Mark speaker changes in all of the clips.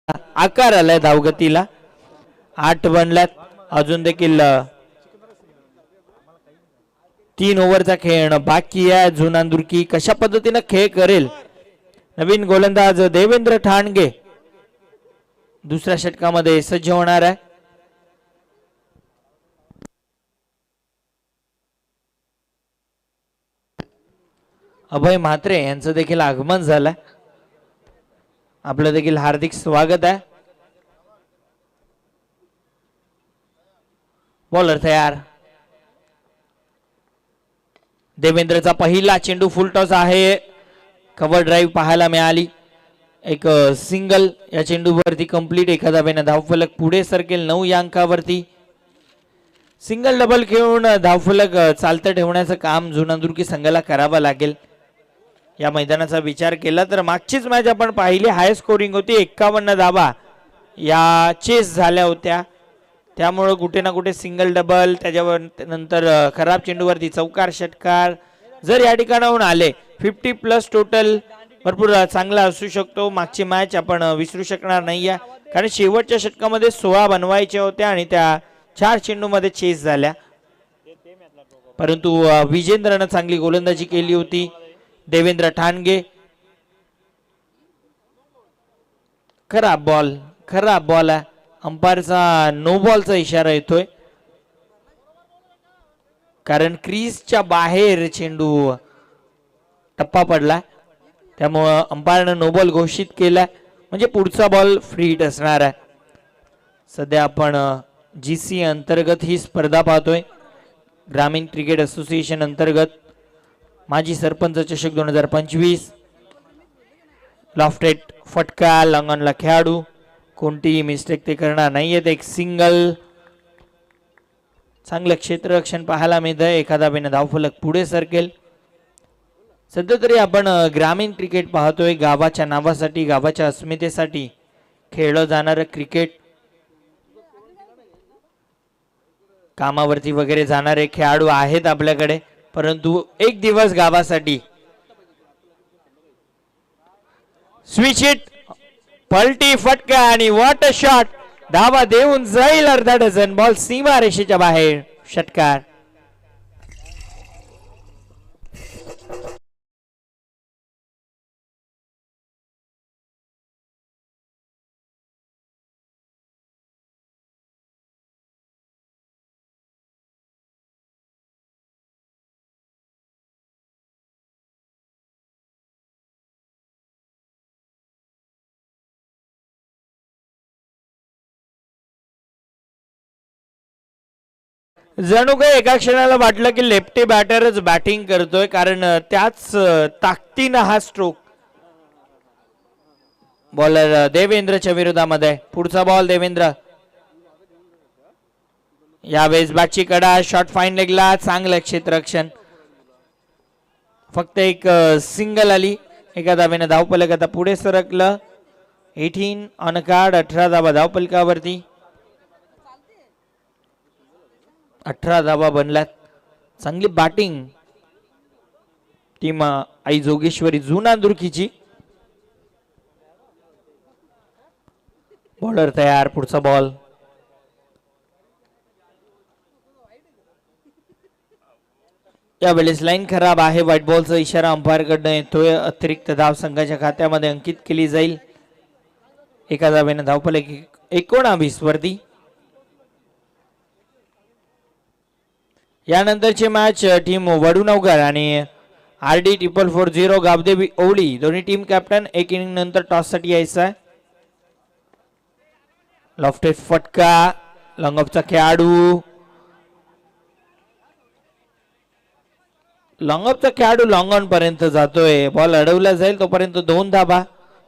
Speaker 1: आकार आलाय धावगतीला. 8 बनल्यात. अजून देखील 3 ओव्हरचा खेळ बाकी आहे. जुनांदुर्की कशा पद्धतीने खेळ करेल. नवीन गोलंदाज देवेंद्र ठाणगे दुसऱ्या षटकामध्ये सज्ज होणार आहे. अभय म्हात्रे यांचं देखील आगमन झालंय. आपलं देखील हार्दिक स्वागत आहे. बॉलर तयार. देवेंद्रचा पहिला चेंडू फुल टॉस आहे. कव्हर ड्राईव्ह पाहायला मिळाली. एक सिंगल या चेंडूवरती कंप्लीट. एका धावेने धावफलक पुढे सरकेल 9 या अंकावरती. सिंगल डबल खेळून धावफलक चालतं ठेवण्याचं काम जुनांदुर्की संघाला करावं लागेल. या मैदानाचा विचार केला तर मागचीच मॅच आपण पाहिली, हाय स्कोरिंग होती. 51 धावा या चेस झाल्या होत्या. त्यामुळं कुठे ना कुठे सिंगल डबल, त्याच्यावर नंतर खराब चेंडूवरती चौकार षटकार जर या ठिकाणाहून आले 50+ टोटल भरपूर चांगला असू शकतो. मागची मॅच आपण विसरू शकणार नाही आहे, कारण शेवटच्या षटकामध्ये 16 बनवायच्या होत्या आणि त्या 4 चेंडूमध्ये चेस झाल्या. परंतु विजेंद्रनं चांगली गोलंदाजी केली होती. देवेंद्र ठाणगे खराब बॉल आहे. अंपायरचा नो बॉलचा इशारा येतोय, कारण क्रीजच्या बाहेर चेंडू टप्पा पडला. त्यामुळं अंपायरनं नो बॉल घोषित केलाय, म्हणजे पुढचा बॉल फ्री हिट असणार आहे. सध्या आपण GC अंतर्गत ही स्पर्धा पाहतोय. ग्रामीण क्रिकेट असोसिएशन अंतर्गत माजी सरपंच चषक 2025. लॉफ्टेड फटका, लॉंगॉनला खेळाडू, कोणतीही मिस्टेक ते करणार नाहीयेत. एक सिंगल, चांगलं क्षेत्ररक्षण पाहायला मिळतंय. एका धावेने धावफलक पुढे सरकेल. सध्या तरी आपण ग्रामीण क्रिकेट पाहतोय. गावाच्या नावासाठी, गावाच्या अस्मितेसाठी खेळलं जाणारं क्रिकेट. कामावरती वगैरे जाणारे खेळाडू आहेत आपल्याकडे, परंतु एक दिवस गावासाठी. स्विच हिट, पलटी फटका आणि वॉट अ शॉट. धावा देऊन जाईल अर्धा डझन. बॉल सीमा रेषेच्या बाहेर. षटकार. जणू काही एका क्षणाला वाटलं की लेफ्टी बॅटरच बॅटिंग करतोय, कारण त्याच ताकदीनं हा स्ट्रोक. बॉलर देवेंद्रच्या विरोधामध्ये. पुढचा बॉल देवेंद्र. यावेळेस बॅटची कडा, शॉट फाईन लेगला, चांगलं क्षेत्ररक्षण. फक्त एक सिंगल आली. एका धावेने धावफलक आता पुढे सरकलं. 18 ऑन कार्ड. 18 धावा धावफलकावरती. 18 धावा बनल्यात. चांगली बॅटिंग टीम आई जोगेश्वरी जुनांदुर्कीची. बॉलर तयार. पुढचा बॉल. यावेळेस लाईन खराब आहे. व्हाईट बॉलचा इशारा अंपायर कडनं येतोय. अतिरिक्त धाव संघाच्या खात्यामध्ये अंकित केली जाईल. एका धावेने धावफलक 19 वरती. यानंतरची मॅच टीम वडुनवगर आणि RD 4440 गावदेवी ओवळी दोन्ही टीम कॅप्टन. एक इनिंग नंतर टॉस साठी यायचा आहे. लॉफ्टेड फटका, लॉंग ऑफचा खेळाडू. लॉंग ऑफचा खेळाडू लॉंग ऑन पर्यंत जातोय. बॉल अडवला जाईल तोपर्यंत 2 धावा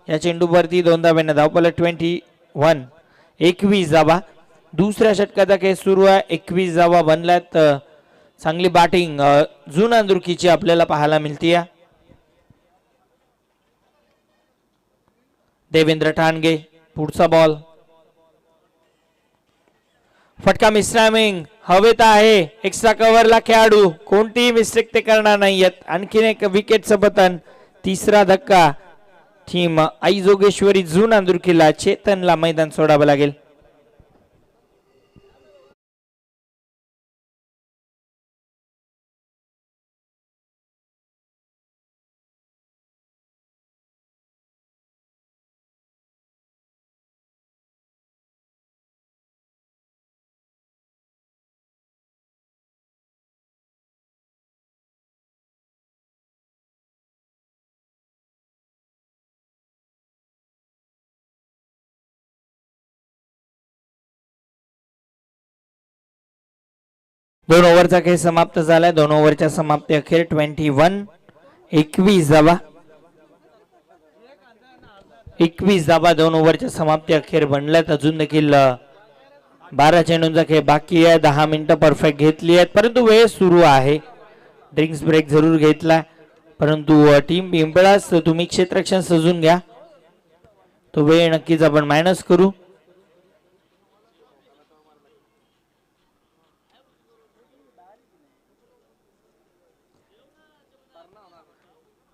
Speaker 1: या चेंडूवरती. 2 धाव्याने धावफलक 21 धावा. दुसऱ्या षटकाचा खेळ सुरू आहे. 21 धावा बनल्यात. चांगली बॅटिंग जुनांदुर्कीची आपल्याला पाहायला मिळते. देवेंद्र ठाणगे. पुढचा बॉल. फटका मिसटायमिंग. हवेत आहे. एक्स्ट्रा कव्हरला खेळाडू. कोणतीही मिस्टेक ते करणार नाहीयेत. आणखीन एक विकेटचं पतन. तिसरा धक्का. टीम आई जोगेश्वरी जून अंदुरकीला चेतनला मैदान सोडावं लागेल. दोन ओव्हरचा खेळ समाप्त झालाय. दोन ओव्हरच्या समाप्ती अखेर 21 धावा 21 धावा दोन ओव्हरच्या समाप्ती अखेर बनल्यात. अजून देखील 12 चेंडूंचा खेळ बाकी आहे. 10 मिनिटं परफेक्ट घेतली आहेत परंतु वेळ सुरू आहे. ड्रिंक्स ब्रेक जरूर घेतला परंतु टीम पिंपळास तुम्ही क्षेत्ररक्षण सजून घ्या. तो वेळ नक्कीच आपण मायनस करू.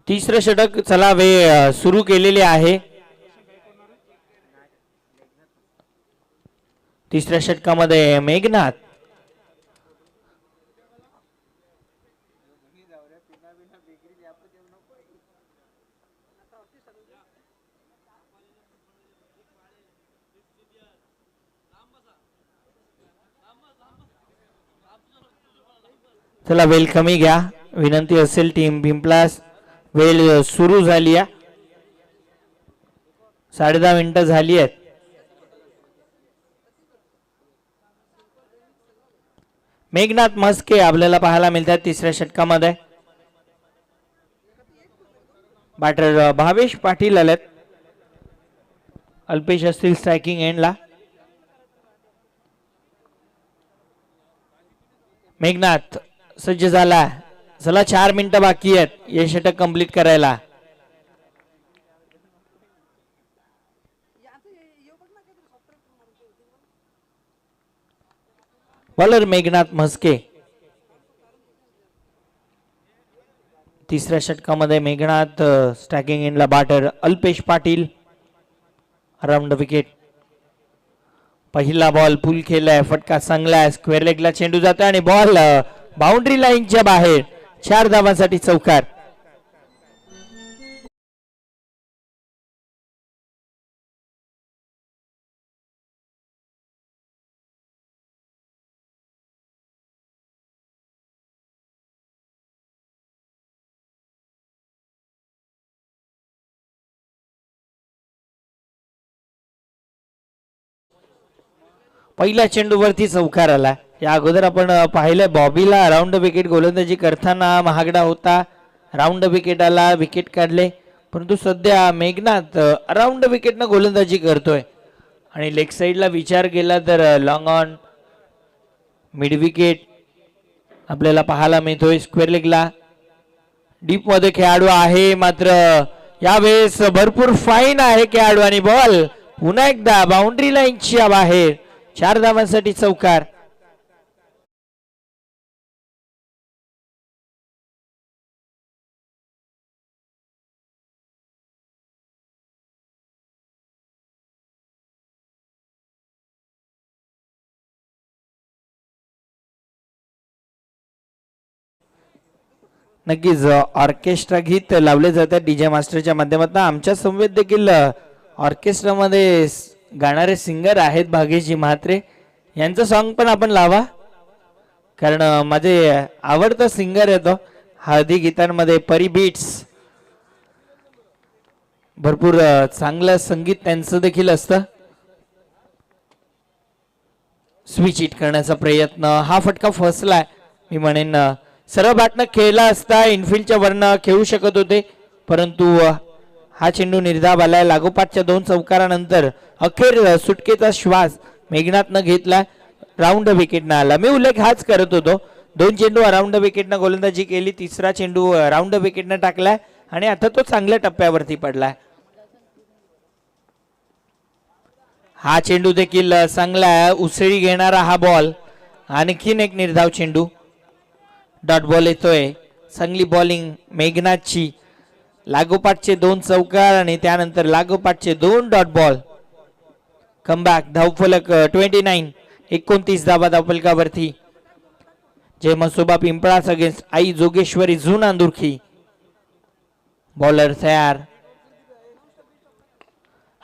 Speaker 1: तिसरं षटक चला वेळ सुरू केलेले आहे. तिसऱ्या षटकामध्ये मेघनाथ चला वेळ कमी घ्या विनंती असेल. टीम पिंपलास वेळ सुरू झाली आहे. 10.5 मिनिटं झाली आहेत. मेघनाथ मस्के आपल्याला पाहायला मिळतात तिसऱ्या षटकामध्ये. बॅटर भावेश पाटील आलेत. अल्पेश असतील स्ट्रायकिंग एंडला. मेघनाथ सज्ज झाला. चला 4 मिनिटं बाकी आहेत हे षटक कंप्लीट करायला. बॉलर मेघनाथ म्हस्के. तिसऱ्या षटकामध्ये मेघनाथ स्टॅकिंग इनला batter Alpesh Patil. Round wicket. पहिला बॉल पुल केलाय. फटका चांगला आहे. स्क्वेअर लेगला चेंडू जातो आणि बॉल बाउंड्री लाईनच्या बाहेर. 4 धावांसाठी चौकार. पहिल्या चेंडूवरती चौकार आला. या अगोदर आपण पाहिलं बॉबीला राऊंड विकेट गोलंदाजी करताना महागडा होता. राऊंड विकेट आला. विकेट काढले परंतु सध्या मेघनाथ राऊंड विकेटनं गोलंदाजी करतोय. आणि लेग साईडला विचार केला तर लॉंग ऑन मिड विकेट आपल्याला पाहायला मिळतोय. स्क्वेअर लेगला डीप मध्ये खेळाडू आहे मात्र यावेळेस भरपूर फाईन आहे खेळाडू आणि बॉल पुन्हा एकदा बाउंड्री लाईनच्या बाहेर. 4 धावांसाठी चौकार. नक्कीच ऑर्केस्ट्रा गीत लावले जातात डीजे मास्टरच्या माध्यमातून. आमच्या समवेत देखील ऑर्केस्ट्रामध्ये गाणारे सिंगर आहेत भाग्यजी म्हात्रे. यांचं सॉन्ग पण आपण लावा कारण माझे आवडता सिंगर येतो. हळदी गीतांमध्ये परी बीट्स भरपूर चांगलं संगीत त्यांचं देखील असतं. स्विच हिट करण्याचा प्रयत्न. हा फटका फसलाय. मी म्हणेन सरळ बॅटनं खेळला असता इनफिल्डच्या वरनं खेळू शकत होते परंतु हा चेंडू निर्धाव आलाय. लागोपाठच्या 2 चौकारानंतर अखेर सुटकेचा श्वास मेघनाथनं घेतला. राऊंड विकेटनं आला. मी उल्लेख हाच करत होतो. 2 चेंडू राऊंड विकेटनं गोलंदाजी केली. तिसरा चेंडू राऊंड विकेटनं टाकलाय आणि आता तो चांगल्या टप्प्यावरती पडलाय. हा चेंडू देखील चांगला आहे. उसळी घेणारा हा बॉल. आणखीन एक निर्धाव चेंडू. डॉट बॉल येतोय. चांगली बॉलिंग मेघनाथची. लागोपाठचे 2 चौकार आणि त्यानंतर लागोपाठचे 2 डॉट बॉल. कमबॅक धावफलक 29 धावा धावफलकावरती. जय मसोबा पिंपळास अगेन्स्ट आई जोगेश्वरी झून अंदुरखी. बॉलर तयार.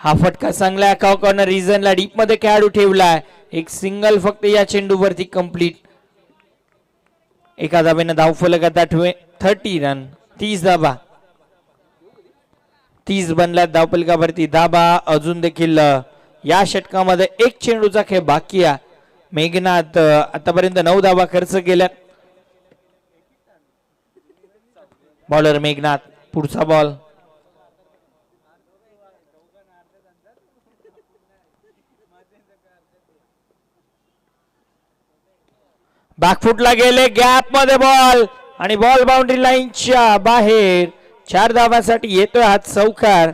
Speaker 1: हा फटका चांगला कॉर्नर रिजनला डीप मध्ये खेळाडू ठेवलाय. एक सिंगल फक्त या चेंडूवरती कंप्लीट. एका धावेनं धावफलक आता 30 रन 30 धावा. 30 बनल्यात धावफलकावरती धाबा. अजून देखील या षटकामध्ये एक चेंडूचा खेळ बाकी आहे. मेघनाथ आतापर्यंत 9 धावा खर्च केल्यात. बॉलर मेघनाथ. पुढचा बॉल. बॅकफुटला गेले. गॅप मध्ये बॉल आणि बॉल बाउंड्री लाईनच्या बाहेर. 4 धावांसाठी येतोय हा चौकार.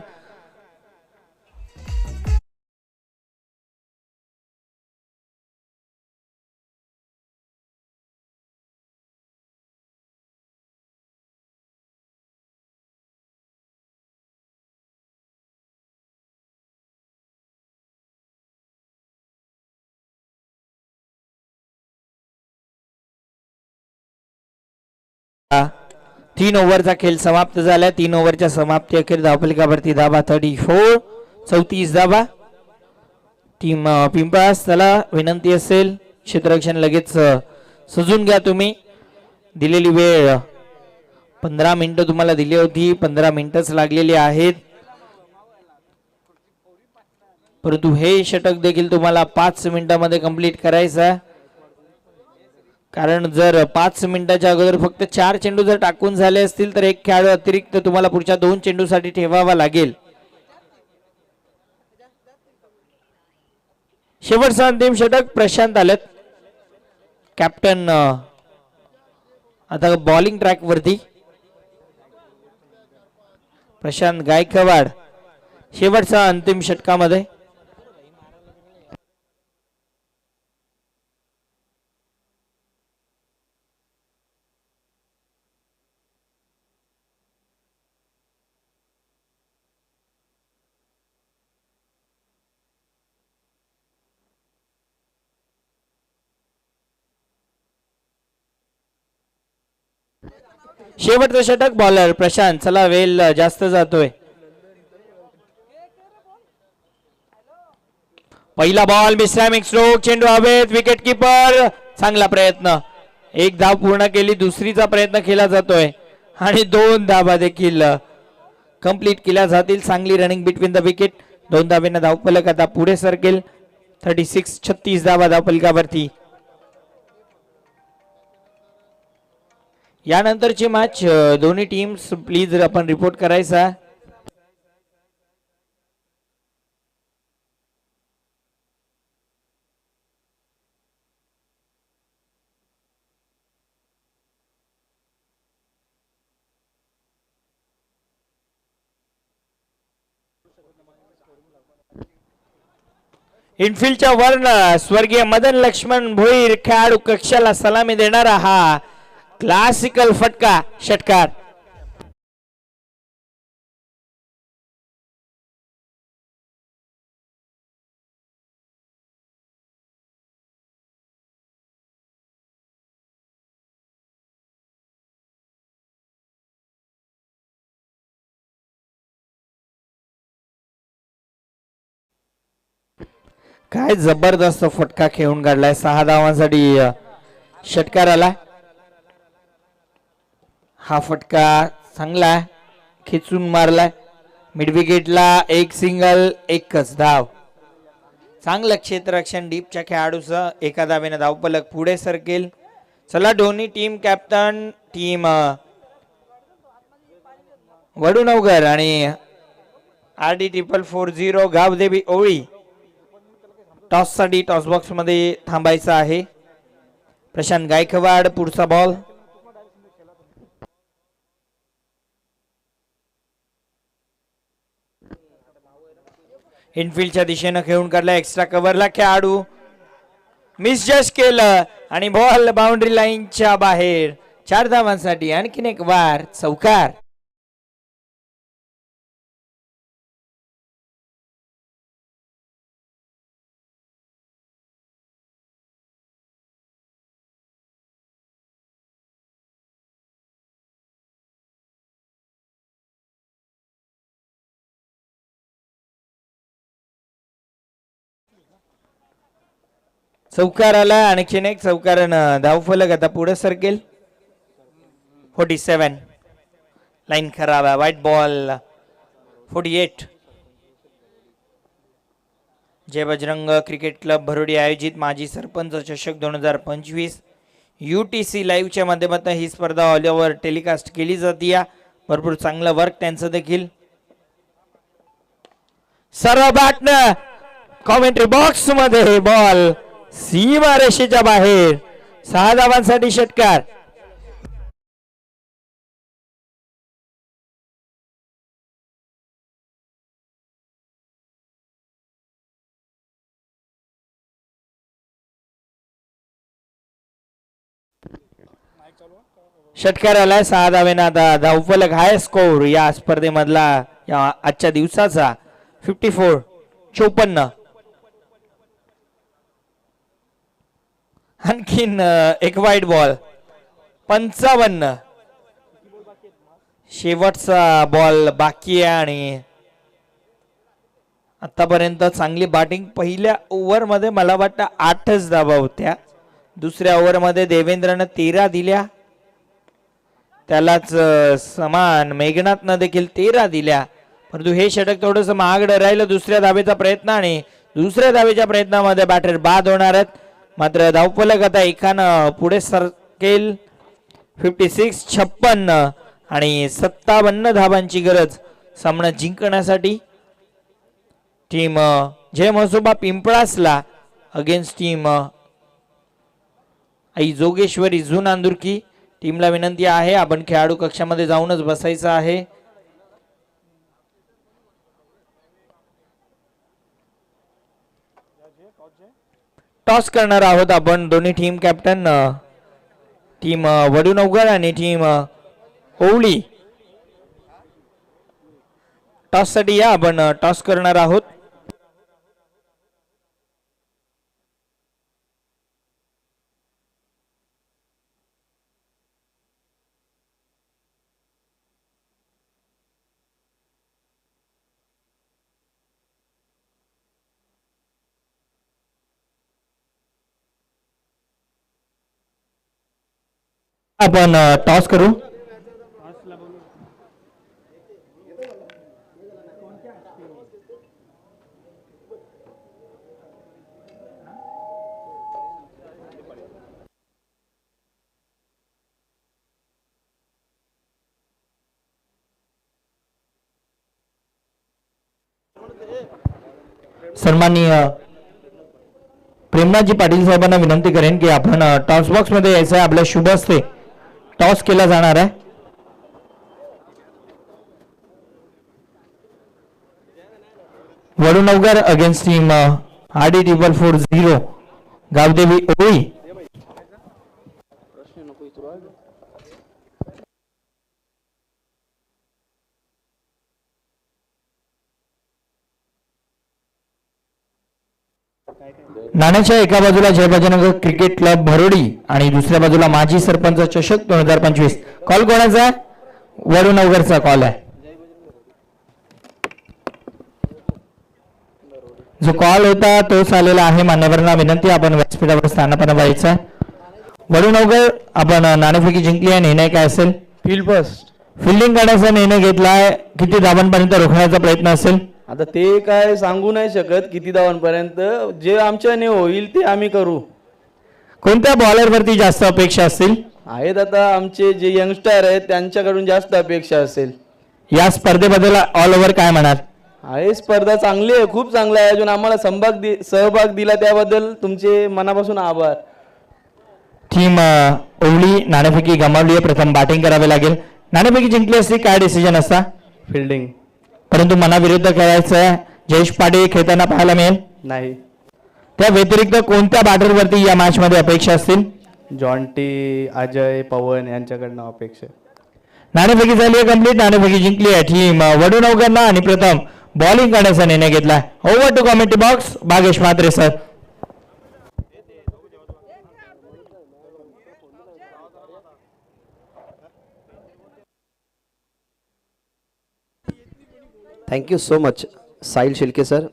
Speaker 1: तीन ओव्हरचा खेळ समाप्त झाला. 3 ओव्हरच्या समाप्ती अखेर धावफलकावरती धाबा 34 34 धाबा. टीम पिंपळास त्याला विनंती असेल क्षेत्ररक्षण लगेच सजून घ्या. तुम्ही दिलेली वेळ 15 मिनिटं तुम्हाला दिली होती. 15 मिनिटच लागलेली आहेत. परंतु हे षटक देखील तुम्हाला 5 मिनिटांमध्ये कंप्लीट करायचं आहे. कारण जर 5 मिनिटाच्या अगोदर फक्त 4 चेंडू जर टाकून झाले असतील तर एक खेळाडू अतिरिक्त तुम्हाला पुढच्या 2 चेंडूसाठी ठेवावा लागेल. शेवटचं अंतिम षटक प्रशांत आलेत. कॅप्टन आता बॉलिंग ट्रॅक वरती. प्रशांत गायकवाड शेवटचा अंतिम षटकामध्ये. शेवटचं षटक. बॉलर प्रशांत. चला वेल जास्त जातोय. पहिला बॉल मिश्रामिक स्ट्रोक. चेंडू हवेत. विकेट किपर चांगला प्रयत्न. एक धाव पूर्ण केली. दुसरीचा प्रयत्न केला जातोय आणि 2 धावा देखील कंप्लीट केल्या जातील. चांगली रनिंग बिटवीन द विकेट. 2 धावेनं धावफलक आता पुढे सरकेल. 36 धावा धावफलकावरती. यानंतरची मॅच दोन्ही टीम्स प्लीज आपण रिपोर्ट करायचा. इनफिल्डच्या वर्ण स्वर्गीय मदन लक्ष्मण भोईर खेळाडू कक्षाला सलामी देणारा हा क्लासिकल फटका षटकार. काय जबरदस्त फटका खेळून काढलाय. 6 धावांसाठी षटकार आला. हा फटका चांगला खेचून मारलाय. मिड विकेटला एक सिंगल. एकच धाव. चांगलं क्षेत्ररक्षण डीपच्या खेळाडूचं. एका धावेनं धावफलक पुढे सरकेल. चला दोन्ही टीम कॅप्टन टीम वडुनवगर आणि RD440 गावदेवी ओळी टॉस साठी टॉस बॉक्स मध्ये थांबायचं आहे. प्रशांत गायकवाड. पुढचा बॉल. इनफिल्डच्या दिशेनं खेळून काढला. एक्स्ट्रा कव्हरला खेळाडू मिसजस्ट केलं आणि बॉल बाउंड्री लाईनच्या बाहेर. 4 धावांसाठी आणखीन एक वार चौकार. चौकार आला, आणखीन एक चौकार धावफलक आता पुढे सरकेल. 47 लाईन खराब आहे. White ball. 48. जय बजरंग क्रिकेट क्लब भरोडी आयोजित माजी सरपंच चषक 2025 UTC लाईव्हच्या माध्यमातून ही स्पर्धा ऑल ओव्हर टेलिकास्ट केली जाते. भरपूर चांगलं वर्क त्यांचं देखील. सर्व बॅटनं कॉमेंट्री बॉक्स मध्ये बॉल सीमारेषेच्या बाहेर. 6 धावांसाठी षटकार. षटकार आलाय. 6 धावेनं आता धावफलक. हाय स्कोर या स्पर्धेमधला या आजच्या दिवसाचा 54. आणखीन एक व्हाईट बॉल. 55. शेवटचा बॉल बाकी आहे आणि आतापर्यंत चांगली बॅटिंग. पहिल्या ओव्हर मध्ये मला वाटतं 8च धावा होत्या. दुसऱ्या ओव्हर मध्ये देवेंद्रनं 13 दिल्या. त्यालाच समान मेघनाथनं देखील 13 दिल्या. परंतु हे षटक थोडंसं महागडं राहिलं. दुसऱ्या धावेचा प्रयत्न आणि दुसऱ्या धावेच्या प्रयत्नामध्ये बॅटर बाद होणार आहेत. मात्र धावफलक आता एकानं पुढे सरकेल. 56 आणि 57 धावांची गरज सामना जिंकण्यासाठी. टीम जय म्हसोबा पिंपळासला अगेन्स्ट टीम आई जोगेश्वरी झुन अंदुरकी. टीमला विनंती आहे आपण खेळाडू कक्षामध्ये जाऊनच बसायचं आहे. टॉस करणार आहोत आपण. दोन्ही टीम कॅप्टन टीम वडूनवगर आणि टीम ओवळी टॉस साठी या. आपण टॉस करणार आहोत. आपण टॉस करू. सन्माननीय प्रेमनाथजी पाटील साहेबांना विनंती करेन की आपण टॉस बॉक्स मध्ये यायचं आहे. आपल्या शुभ हस्ते टॉस केला जाणार आहे. वडूनवगर अगेन्स्ट टीम RD 440 गावदेवी ओळी. नाण्याच्या एका बाजूला जय बजरंग क्रिकेट क्लब भरोडी आणि दुसऱ्या बाजूला माजी सरपंच चषक 2025. कॉल कोणाचा आहे? वडूनवगरचा कॉल आहे. जो कॉल होता तोच आलेला आहे. मान्यवरांना विनंती आपण व्यासपीठावर स्थानापन्न व्हायचं आहे. वडूनवगर आपण नाणेफेकी जिंकली आहे. निर्णय काय असेल? फिल्डिंग करण्याचा निर्णय घेतलाय. किती धावांपर्यंत रोखण्याचा प्रयत्न असेल?
Speaker 2: आता ते काय सांगू नाही शकत किती धावांपर्यंत. जे आमच्याने होईल ते आम्ही करू.
Speaker 1: कोणत्या बॉलर वरती जास्त अपेक्षा असतील?
Speaker 2: आहेत आता आमचे जे यंगस्टर आहेत त्यांच्याकडून जास्त अपेक्षा असेल.
Speaker 1: या स्पर्धेबद्दल ऑल ओव्हर काय म्हणाल?
Speaker 2: आहे स्पर्धा चांगली आहे, खूप चांगला आहे. अजून आम्हाला सहभाग दिला त्याबद्दल तुमचे मनापासून आभार.
Speaker 1: टीम ओवळी नाणेफेकी गमावली आहे. प्रथम बॅटिंग करावे लागेल. नाणेफेकी जिंकली असती काय डिसिजन असता?
Speaker 2: फिल्डिंग.
Speaker 1: परंतु मनाविरुद्ध खेळायचं आहे. जयेश पाटील खेळताना पाहायला मिळेल
Speaker 2: नाही.
Speaker 1: त्या व्यतिरिक्त कोणत्या बॅटर वरती या मॅच मध्ये अपेक्षा असतील?
Speaker 2: जॉन्टी, अजय, पवन यांच्याकडनं अपेक्षा.
Speaker 1: नाणेफेकी झाली आहे कंप्लीट. नाणेफेकी जिंकली आहे टीम वडूनवगरनं आणि प्रथम बॉलिंग करण्याचा निर्णय घेतला. Over to commentary box Bhagesh Mhatre sir.
Speaker 3: Thank you so much Sahil Shilke sir.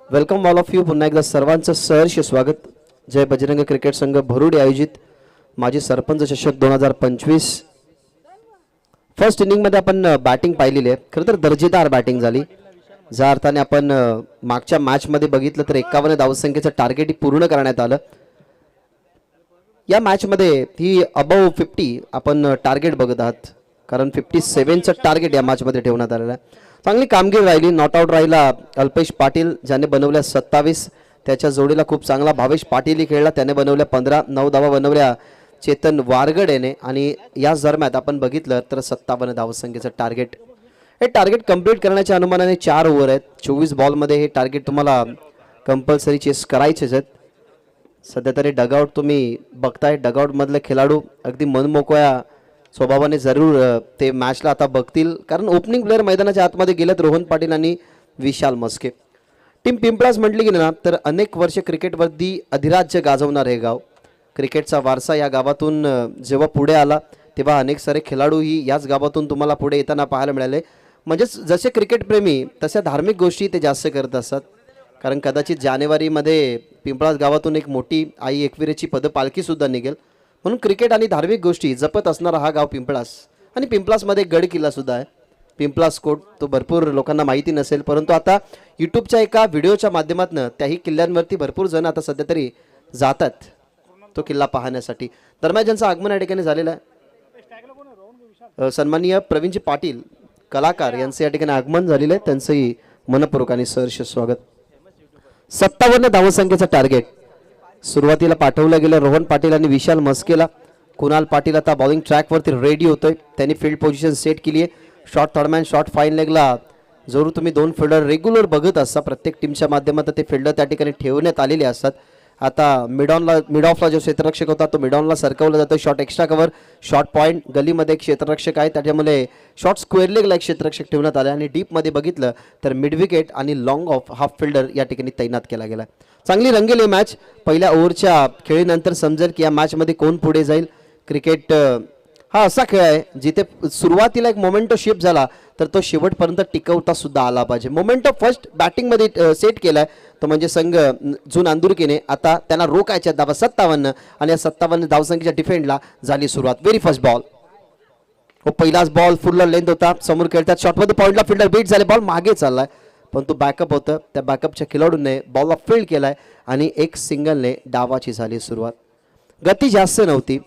Speaker 3: Welcome all of you. पुन्हा एकदा सर्वांचं सहर्ष स्वागत. जय बजरंग क्रिकेट संघ भरुडी आयोजित माजी सरपंच चषक 2025 फर्स्ट इनिंगमध्ये आपण बॅटिंग पाहिलेली आहे. खरं तर दर्जेदार बॅटिंग झाली. ज्या अर्थाने आपण मागच्या मॅचमध्ये बघितलं तर 51 धावसंख्येचं टार्गेट पूर्ण करण्यात आलं. या मॅचमध्ये ही अबव 50 आपण टार्गेट बघत आहात, कारण 57चं टार्गेट या मॅचमध्ये ठेवण्यात आलेलं आहे. चांगली कामगिरी राहिली. नॉट आउट राहिला अल्पेश पाटील, ज्याने बनवल्या 27. त्याच्या जोडीला खूप चांगला भावेश पाटीलही खेळला, त्याने बनवल्या 15. 9 धावा बनवल्या चेतन वारगड याने. आणि याच दरम्यान आपण बघितलं तर 57 धावसंख्येचं टार्गेट. हे टार्गेट कंप्लीट करण्याच्या अनुमानाने 4 ओव्हर आहेत. 24 बॉलमध्ये हे टार्गेट तुम्हाला कंपल्सरी चेस करायचेच आहेत. सध्या तरी डगआउट तुम्ही बघताय. डगआउटमधले खेळाडू अगदी मनमोकळ्या स्वभावाने जरूर ते मॅचला आता बघतील, कारण ओपनिंग प्लेअर मैदानाच्या आतमध्ये गेलेत रोहन पाटील आणि विशाल मस्के. टीम पिंपळास म्हटली गेली ना तर अनेक वर्ष क्रिकेटवरती अधिराज्य गाजवणार हे गाव. क्रिकेटचा वारसा या गावातून जेव्हा पुढे आला तेव्हा अनेक सारे खेळाडूही याच गावातून तुम्हाला पुढे येताना पाहायला मिळाले. म्हणजेच जसे क्रिकेटप्रेमी तशा धार्मिक गोष्टी ते जास्त करत असतात. कारण कदाचित जानेवारीमध्ये पिंपळास गावातून एक मोठी आई एकविरेची पदपालखीसुद्धा निघेल. म्हणून क्रिकेट आणि धार्मिक गोष्टी जपत असणारा हा गाव पिंपळास. आणि पिंपळासमध्ये गड किल्लासुद्धा आहे, पिंपळास कोट. तो भरपूर लोकांना माहिती नसेल, परंतु आता यूट्यूबच्या एका व्हिडिओच्या माध्यमातून त्याही किल्ल्यांवरती भरपूर जण आता सध्या तरी जातात तो किल्ला पाहण्यासाठी. दरम्यान ज्यांचं आगमन या ठिकाणी झालेलं आहे, सन्माननीय प्रवीणजी पाटील कलाकार यांचं या ठिकाणी आगमन झालेलं आहे. त्यांचंही मनपूर्वक आणि सहर्ष स्वागत. 57 धावसंख्येचं टार्गेट सुरुवातीला पाठवलं गेलं रोहन पाटील आणि विशाल मस्केला. कुणाल पाटील आता बॉलिंग ट्रॅकवरती रेडी होतोय. त्यांनी फील्ड पोझिशन सेट केली आहे. शॉर्ट थर्डमॅन शॉर्ट फाईन लेगला जरूर तुम्ही 2 फिल्डर रेग्युलर बघत असता. प्रत्येक टीमच्या माध्यमातून ते फिल्डर त्या ठिकाणी ठेवण्यात आलेले असतात. आता मिड ऑफला जो क्षेत्ररक्षक होता तो मिड ऑनला सरकवला जातो. Short extra cover, short point, गलीमध्ये एक क्षेत्ररक्षक आहे, त्याच्यामुळे शॉर्ट स्क्वेअर लेगला एक क्षेत्ररक्षक ठेवण्यात आले. आणि डीपमध्ये बघितलं तर मिड विकेट आणि लॉंग ऑफ हाफ फिल्डर या ठिकाणी तैनात केला गेला. चांगली रंगेली मॅच. पहिल्या ओव्हरच्या खेळीनंतर समजेल की या मॅचमध्ये कोण पुढे जाईल. क्रिकेट हा असा खेळ आहे जिथे सुरुवातीला एक मोमेंटो शिफ्ट झाला तर तो शेवटपर्यंत टिकवता सुद्धा आला पाहिजे. मोमेंटो फर्स्ट बॅटिंगमध्ये सेट केलाय तो म्हणजे संघ जून अंदुरकीने. आता त्यांना रोकायच्या धावा 57 आणि या 57 धावसंख्येच्या डिफेंडला झाली सुरुवात. व्हेरी फर्स्ट बॉल, हो पहिलाच बॉल फुल लेंथ होता. समोर खेळतात शॉटमध्ये पॉईंटला फिल्डर बीट झाले. बॉल मागे चाललाय पण तो बॅकअप होतं. त्या बॅकअपच्या खेळाडूने बॉलला फील्ड केलाय आणि एक सिंगलने डावाची झाली सुरुवात. गती जास्त नव्हती.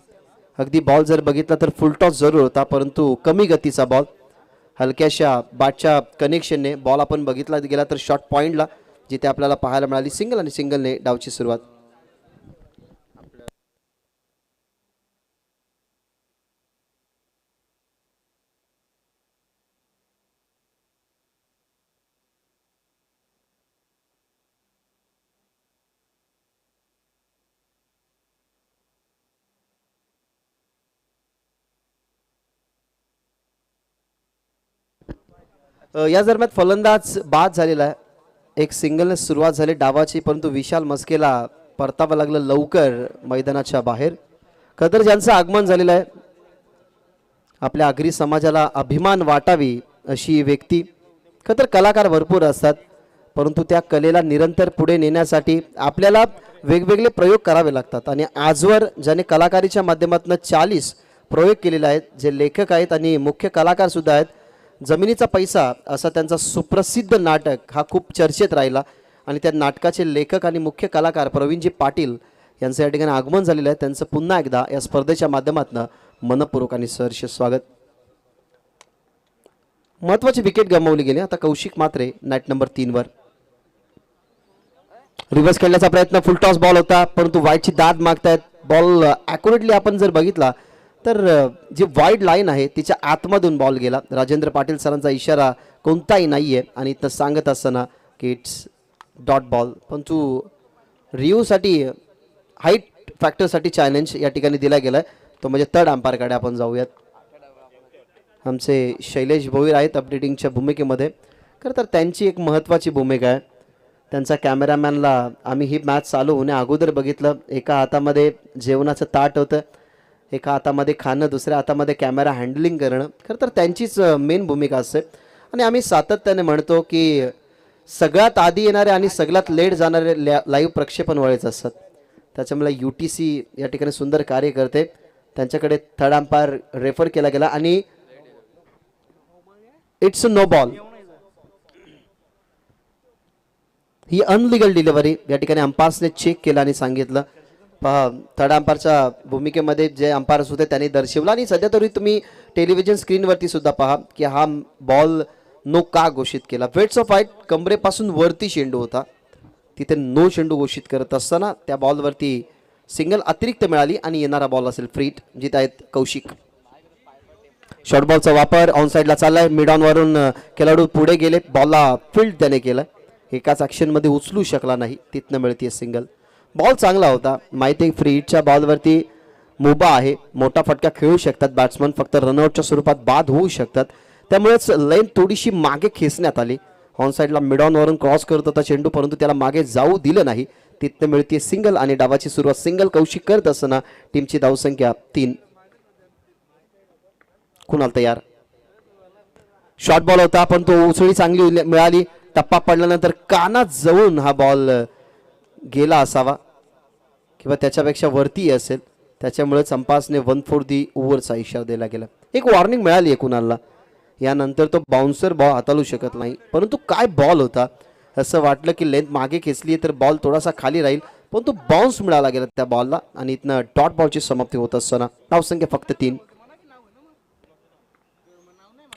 Speaker 3: अगदी बॉल जर बघितला तर फुल टॉस जरूर होता, परंतु कमी गतीचा बॉल. हलक्याशा बॅटच्या कनेक्शनने बॉल आपण बघितला गेला तर शॉर्ट पॉईंटला, जिथे आपल्याला पाहायला मिळाली सिंगल आणि सिंगलने डावची सुरुवात. या दरम्यान फलंदाज बाद झालेला आहे. एक सिंगलने सुरुवात झाली डावाची, परंतु विशाल मस्केला परतावं लागलं लवकर मैदानाच्या बाहेर. खतर ज्यांचं आगमन झालेलं आहे, आपल्या आगरी समाजाला अभिमान वाटावी अशी व्यक्ती. खतर कलाकार भरपूर असतात, परंतु त्या कलेला निरंतर पुढे नेण्यासाठी आपल्याला वेगवेगळे प्रयोग करावे लागतात. आणि आजवर ज्याने कलाकारीच्या माध्यमातून 40 प्रयोग केलेले आहेत, जे लेखक आहेत आणि मुख्य कलाकार सुद्धा आहेत. जमिनीचा पैसा असा त्यांचा सुप्रसिद्ध नाटक हा खूप चर्चेत राहिला आणि त्या नाटकाचे लेखक आणि मुख्य कलाकार प्रवीणजी पाटील यांचं या ठिकाणी आगमन झालेलं आहे. त्यांचं पुन्हा एकदा या स्पर्धेच्या माध्यमातून मनपूर्वक आणि सहर्ष स्वागत. महत्वाची विकेट गमावली गेली. आता कौशिक मात्रे नॅट नंबर 3 वर. रिव्हर्स खेळण्याचा प्रयत्न, फुल टॉस बॉल होता परंतु वाईडची दाद मागतायत. बॉल ॲक्युरेटली आपण जर बघितला तर जी वाईड लाईन आहे तिच्या आतमधून बॉल गेला. राजेंद्र पाटील सरांचा इशारा कोणताही नाही आहे आणि इथं सांगत असताना की इट्स डॉट बॉल. परंतु रिव्ह्यूसाठी हाईट फॅक्टरसाठी चॅलेंज या ठिकाणी दिला गेला आहे, तो म्हणजे थर्ड अंपायरकडे आपण जाऊयात. आमचे शैलेश भोईर आहेत अपडेटिंगच्या भूमिकेमध्ये. खरं तर त्यांची एक महत्त्वाची भूमिका आहे. त्यांचा कॅमेरामॅनला आम्ही ही मॅच चालू होण्या अगोदर बघितलं, एका हातामध्ये जेवणाचं ताट होतं, एका हातामध्ये खाणं, दुसऱ्या हातामध्ये कॅमेरा हँडलिंग करणं. खरं तर त्यांचीच मेन भूमिका असते. आणि आम्ही सातत्याने म्हणतो की सगळ्यात आधी येणारे आणि सगळ्यात लेट जाणारे लाईव्ह प्रक्षेपण वेळेच असतात. त्याच्यामुळे UTC या ठिकाणी सुंदर कार्य करते. त्यांच्याकडे थर्ड अंपायर रेफर केला गेला आणि इट्स नो बॉल. ही अनलिगल डिलिव्हरी या ठिकाणी अंपायर्सने चेक केलं आणि सांगितलं. पहा थर्ड अंपायरच्या भूमिकेमध्ये जे अंपायर्स होते त्यांनी दर्शवलं आणि सध्या तरी तुम्ही टेलिव्हिजन स्क्रीनवरती सुद्धा पहा की हा बॉल नो का घोषित केला. वेट्स ऑफ फाईट कमरेपासून वरती चेंडू होता, तिथे नो चेंडू घोषित करत असताना त्या बॉलवरती सिंगल अतिरिक्त मिळाली आणि येणारा बॉल असेल फ्रीट. जिथे आहेत कौशिक. शॉर्ट बॉलचा वापर ऑन साईडला चाललाय. मिड ऑन वरून खेळाडू पुढे गेले, बॉलला फील्ड त्याने केलं. एकाच ॲक्शनमध्ये उचलू शकला नाही, तिथनं मिळते सिंगल. बॉल चांगला होता. माहिती आहे फ्री हिटच्या बॉलवरती मुभा आहे, मोठा फटका खेळू शकतात बॅट्समन, फक्त रनआउटच्या स्वरूपात बाद होऊ शकतात. त्यामुळेच लेंथ थोडीशी मागे खेचण्यात आली. ऑन साईडला मिड ऑन वरून क्रॉस करत होता चेंडू, परंतु त्याला मागे जाऊ दिलं नाही. तिथनं मिळते सिंगल आणि डावाची सुरुवात सिंगल कौशिक करत असताना टीमची धावसंख्या 3. कुणाल तयार. शॉर्ट बॉल होता पण तो उसळी चांगली मिळाली. टप्पा पडल्यानंतर कानात जवळून हा बॉल गेला असावा किंवा त्याच्यापेक्षा वरती असेल. त्याच्यामुळेच अंपायर्सने 1 फॉर दी ओव्हरचा इशारा दिला गेला. एक वॉर्निंग मिळाली आहे कुणालला. यानंतर तो बाउन्सर बॉल हाताळू शकत नाही. परंतु काय बॉल होता. असं वाटलं की लेंथ मागे खेचली तर बॉल थोडासा खाली राहील, पण तो बाउन्स मिळाला गेला त्या बॉलला आणि इथनं डॉट बॉलची समाप्ती होत असताना धावसंख्या फक्त 3.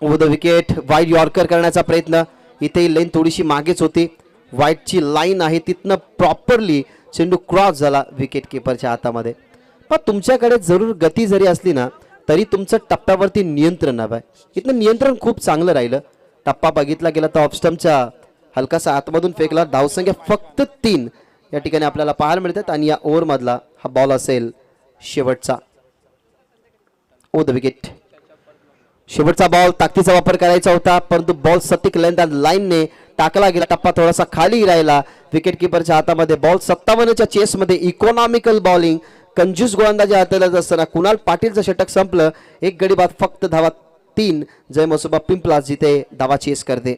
Speaker 3: Over the wicket wide yorker करण्याचा प्रयत्न. इथे लेंथ थोडीशी मागेच होती. वाईटची लाईन आहे, तिथनं प्रॉपरली चेंडू क्रॉस झाला विकेट किपरच्या हातामध्ये. पण तुमच्याकडे जरूर गती जरी असली ना तरी तुमचं टप्प्यावरती नियंत्रण हवं आहे. इथनं नियंत्रण खूप चांगलं राहिलं. टप्पा बघितला गेला तर ऑफस्टम्पच्या हलकासा आतमधून फेकला. धावसंख्या फक्त 3 या ठिकाणी आपल्याला पाहायला मिळतात आणि या ओव्हरमधला हा बॉल असेल शेवटचा. Over the wicket. शेवटचा बॉल ताकदीचा वापर करायचा होता, परंतु बॉल सटीक लेंथ लाईनने टाकला गेला. टप्पा थोडासा खाली राहिला विकेट किपरच्या हातामध्ये. बॉल 57च्या चेसमध्ये इकॉनॉमिकल बॉलिंग, कंजूस गोलंदाजी हाताळत असताना कुणाल पाटीलचं षटक संपलं. एक गडी बाद, फक्त धावा 3. जय मसोबा पिंपलास जिथे धावा चेस करते.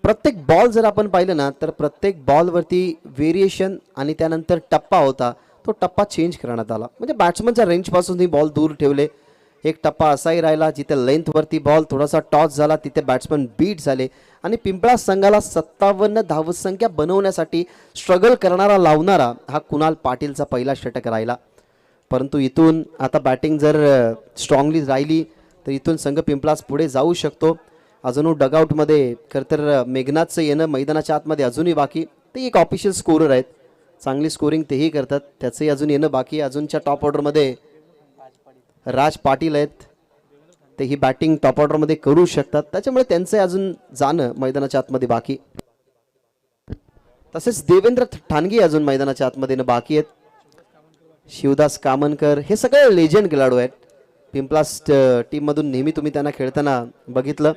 Speaker 3: प्रत्येक बॉल जर आपण पाहिलं ना तर प्रत्येक बॉलवरती व्हेरिएशन आणि त्यानंतर टप्पा होता, तो टप्पा चेंज करण्यात आला. म्हणजे बॅट्समनच्या रेंजपासून ही बॉल दूर ठेवले. एक टप्पा असाही राहिला जिथे लेंथवरती बॉल थोडासा टॉस झाला, तिथे बॅट्समन बीट झाले आणि पिंपळा संघाला 57 धावसंख्या बनवण्यासाठी स्ट्रगल करणारा लावणारा हा कुणाल पाटीलचा पहिला षटक राहिला. परंतु इथून आता बॅटिंग जर स्ट्रॉंगली राहिली तर इथून संघ पिंपळास पुढे जाऊ शकतो. अजून डगआउटमध्ये खरं तर मेघनाथचं येणं मैदानाच्या आतमध्ये अजूनही बाकी. ते एक ऑफिशियल स्कोरर आहेत, चांगली स्कोरिंग तेही करतात, त्याचंही अजून येणं बाकी. अजूनच्या टॉप ऑर्डरमध्ये राज पाटील आहेत, तेही बॅटिंग टॉप ऑर्डरमध्ये करू शकतात, त्याच्यामुळे त्यांचं अजून जाणं मैदानाच्या आतमध्ये बाकी. तसेच देवेंद्र ठाणगे अजून मैदानाच्या आतमध्ये बाकी आहेत. शिवदास कामनकर हे सगळे लेजंड खेळाडू आहेत. पिंपलास टीममधून नेहमी तुम्ही त्यांना खेळताना बघितलं.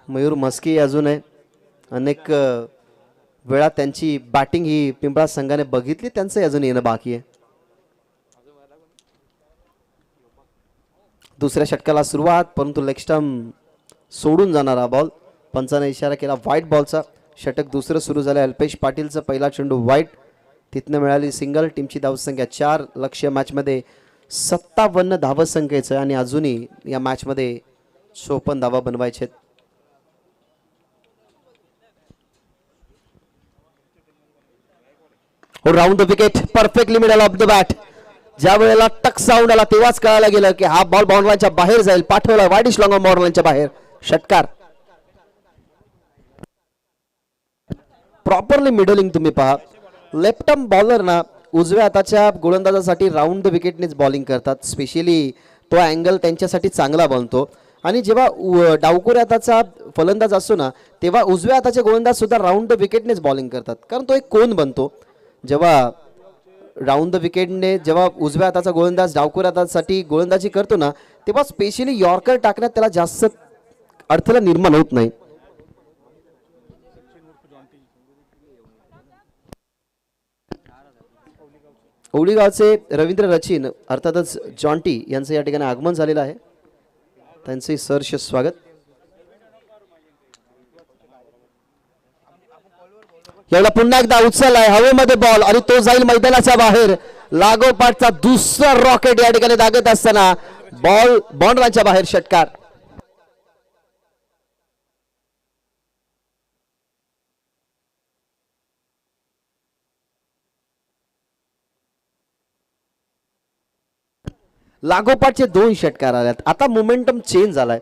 Speaker 3: मयूर मस्के अजून आहे. अनेक वेळा त्यांची बॅटिंग ही पिंपळास संघाने बघितली, त्यांचं अजून येणं बाकी आहे. दुसऱ्या षटकाला सुरुवात, परंतु लेग स्टंप सोडून जाणारा बॉल. पंचाने इशारा केला व्हाईट बॉलचा. षटक दुसरं सुरू झालं. अल्पेश पाटीलचा पहिला चेंडू व्हाईट, तिथनं मिळाली सिंगल. टीमची धावसंख्या 4. लक्ष्य मॅचमध्ये 57 धावसंख्येचं आणि अजूनही या मॅचमध्ये 54 धावा बनवायचे. Round the wicket perfectly middle of the bat. ज्या वेळेला टक साऊंड आला तेव्हाच कळायला गेलं की हा बॉल बाउंड्रीच्या बाहेर जाईल. पाठवला वाईडिश लॉंग बाउंड्रीच्या बाहेर. षटकार. प्रॉपरली मिडलिंग तुम्ही पहा. लेफ्ट आर्म बॉलर ना उजव्या हाताच्या गोलंदाजासाठी राऊंड द विकेटनेच बॉलिंग करतात. स्पेशली तो अँगल त्यांच्यासाठी चांगला बनतो. आणि जेव्हा डावखुऱ्या हाताचा फलंदाज असतो ना तेव्हा उजव्या हाताचे गोलंदाज सुद्धा राऊंड द विकेटनेच बॉलिंग करतात, कारण तो एक कोन बनतो. जेव्हा राऊंड द विकेटने जेव्हा उजव्या हाताचा गोलंदाज डावखुऱ्या हातासाठी गोलंदाजी करतो ना तेव्हा स्पेशली यॉर्कर टाकण्यात त्याला जास्त अडथळा निर्माण होत नाही. ओवळीगावचे रवींद्र रचिन अर्थातच जॉन्टी यांचं या ठिकाणी आगमन झालेलं आहे. त्यांचे सहर्ष स्वागत. यावेळेला पुन्हा एकदा उचललाय हवेमध्ये बॉल आणि तो जाईल मैदानाच्या बाहेर. लागोपाठचा दुसरा रॉकेट या ठिकाणी दागत असताना बॉल बॉन्डरांच्या बाहेर षटकार. लागोपाठचे 2 षटकार आल्यात. आता मोमेंटम चेंज झालाय